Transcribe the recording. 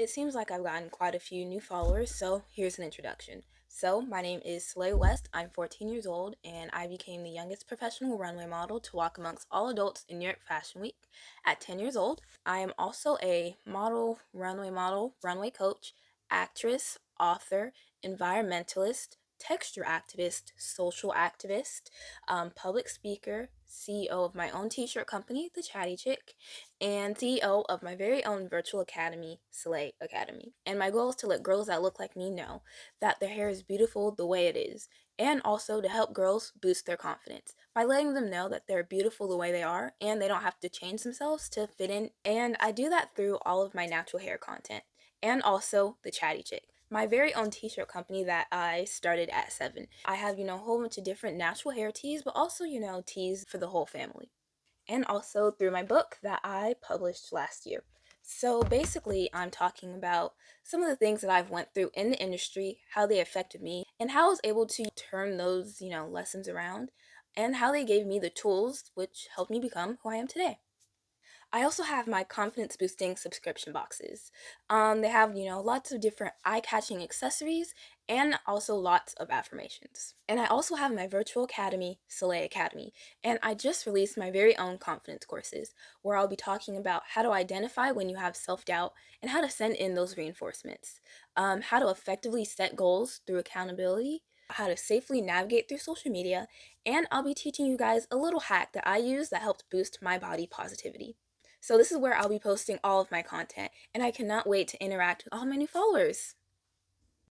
It seems like I've gotten quite a few new followers, so here's an introduction. So, my name is Celai West. I'm 14 years old, and I became the youngest professional runway model to walk amongst all adults in New York Fashion Week at 10 years old. I am also a model, runway coach, actress, author, environmentalist, texture activist, social activist, public speaker, CEO of my own t-shirt company, The Chatty Chick, and CEO of my very own virtual academy, Celai Academy. And my goal is to let girls that look like me know that their hair is beautiful the way it is, and also to help girls boost their confidence by letting them know that they're beautiful the way they are and they don't have to change themselves to fit in. And I do that through all of my natural hair content and also The Chatty Chick, my very own t-shirt company that I started at 7. I have, a whole bunch of different natural hair tees, but also, tees for the whole family, and also through my book that I published last year. So basically, I'm talking about some of the things that I've went through in the industry, how they affected me, and how I was able to turn those, lessons around, and how they gave me the tools which helped me become who I am today. I also have my confidence boosting subscription boxes. They have, lots of different eye catching accessories and also lots of affirmations. And I also have my virtual academy, Celai Academy, and I just released my very own confidence courses where I'll be talking about how to identify when you have self doubt and how to send in those reinforcements, how to effectively set goals through accountability, how to safely navigate through social media, and I'll be teaching you guys a little hack that I use that helps boost my body positivity. So this is where I'll be posting all of my content, and I cannot wait to interact with all my new followers.